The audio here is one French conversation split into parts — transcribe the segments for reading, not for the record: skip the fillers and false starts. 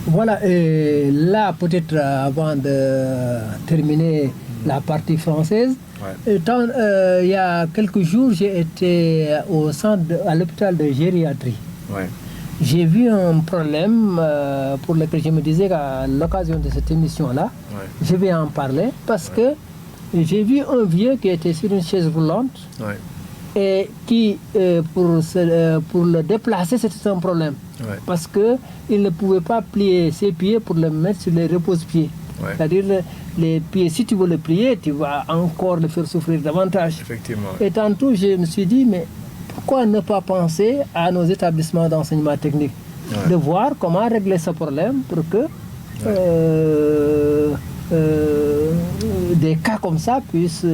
Voilà, et là, peut-être avant de terminer la partie française, il y a quelques jours, j'ai été à l'hôpital de gériatrie. Ouais. J'ai vu un problème pour lequel je me disais qu'à l'occasion de cette émission-là, je vais en parler parce que j'ai vu un vieux qui était sur une chaise roulante et qui, pour le déplacer, c'était un problème. Parce qu'il ne pouvait pas plier ses pieds pour le mettre sur les repose-pieds. C'est-à-dire, les pieds, si tu veux le plier, tu vas encore le faire souffrir davantage. Effectivement. Et tantôt, je me suis dit, mais pourquoi ne pas penser à nos établissements d'enseignement technique, de voir comment régler ce problème pour que des cas comme ça puissent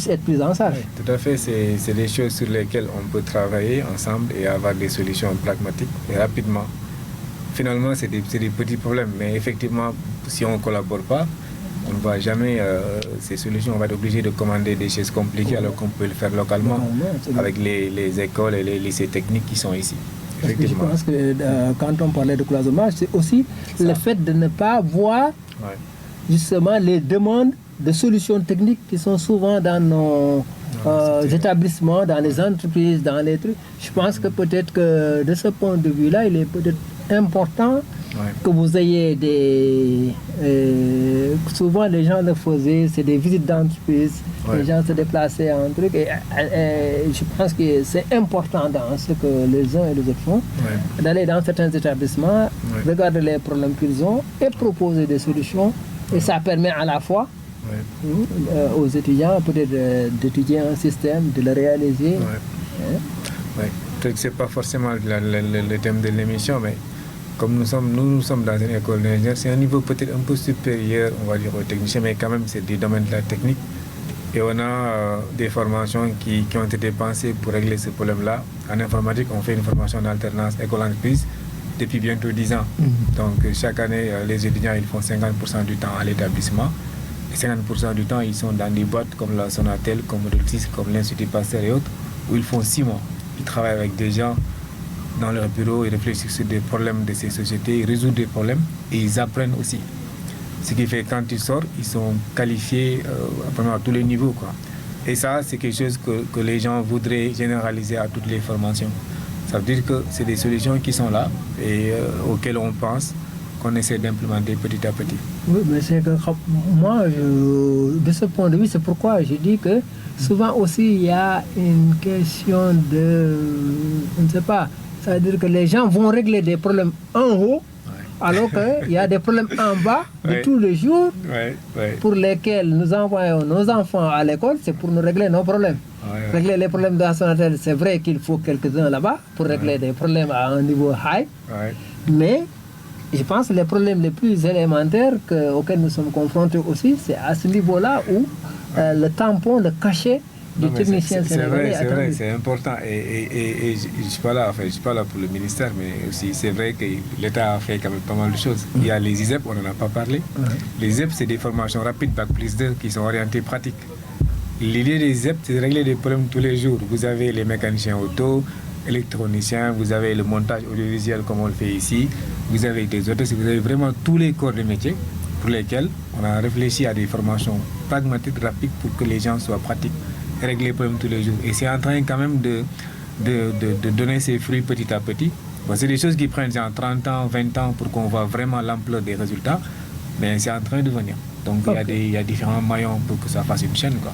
être pris en charge. Tout à fait, c'est des choses sur lesquelles on peut travailler ensemble et avoir des solutions pragmatiques et rapidement. Finalement, c'est des petits problèmes, mais effectivement, si on ne collabore pas, on ne voit jamais ces solutions. On va être obligé de commander des choses compliquées alors qu'on peut le faire localement avec les écoles et les lycées techniques qui sont ici. Effectivement. Je pense que quand on parlait de cloisonnage, c'est aussi le fait de ne pas voir justement les demandes de solutions techniques qui sont souvent dans nos établissements, dans les entreprises, dans les trucs. Je pense que peut-être que de ce point de vue-là, il est peut-être important que vous ayez souvent les gens le faisaient, c'est des visites d'entreprise, les gens se déplaçaient en truc et je pense que c'est important dans ce que les uns et les autres font, d'aller dans certains établissements, regarder les problèmes qu'ils ont et proposer des solutions et ça permet à la fois aux étudiants peut-être d'étudier un système, de le réaliser. Peut-être que ce n'est pas forcément le thème de l'émission, mais comme nous sommes dans une école d'ingénieurs, c'est un niveau peut-être un peu supérieur, on va dire, aux techniciens, mais quand même c'est du domaine de la technique. Et on a des formations qui ont été pensées pour régler ce problème-là. En informatique, on fait une formation en alternance école-entreprise depuis bientôt 10 ans. Donc chaque année, les étudiants ils font 50% du temps à l'établissement. Et 50% du temps, ils sont dans des boîtes comme la Sonatel, comme Model6, comme l'Institut Pasteur et autres, où ils font 6 mois. Ils travaillent avec des gens dans leur bureau, ils réfléchissent sur des problèmes de ces sociétés, ils résolvent des problèmes et ils apprennent aussi. Ce qui fait que quand ils sortent, ils sont qualifiés à tous les niveaux, quoi. Et ça, c'est quelque chose que les gens voudraient généraliser à toutes les formations. Ça veut dire que c'est des solutions qui sont là et auxquelles on pense, qu'on essaie d'implémenter petit à petit. Oui, mais c'est que moi, de ce point de vue, c'est pourquoi je dis que souvent aussi il y a une question de, je ne sais pas, ça veut dire que les gens vont régler des problèmes en haut, alors qu'il y a des problèmes en bas de tous les jours pour lesquels nous envoyons nos enfants à l'école, c'est pour nous régler nos problèmes. Régler les problèmes de la Sonatel, c'est vrai qu'il faut quelques-uns là-bas pour régler des problèmes à un niveau high, mais je pense que les problèmes les plus élémentaires auxquels nous sommes confrontés aussi, c'est à ce niveau-là où le tampon, le cachet du technicien sénégalais. C'est vrai, c'est important. Et je ne suis pas là, je suis pas là pour le ministère, mais aussi c'est vrai que l'État a fait quand même pas mal de choses. Il y a les ISEP, on n'en a pas parlé. Les ISEP, c'est des formations rapides, Bac+2, qui sont orientées pratiques. L'idée des ISEP, c'est de régler des problèmes tous les jours. Vous avez les mécaniciens auto, électroniciens, vous avez le montage audiovisuel comme on le fait ici, vous avez des hôtesses, vous avez vraiment tous les corps de métier pour lesquels on a réfléchi à des formations pragmatiques, rapides pour que les gens soient pratiques et régler les problèmes tous les jours. Et c'est en train quand même de donner ses fruits petit à petit. Bon, c'est des choses qui prennent genre 30 ans, 20 ans pour qu'on voit vraiment l'ampleur des résultats, mais c'est en train de venir. Donc il y a différents maillons pour que ça fasse une chaîne, quoi.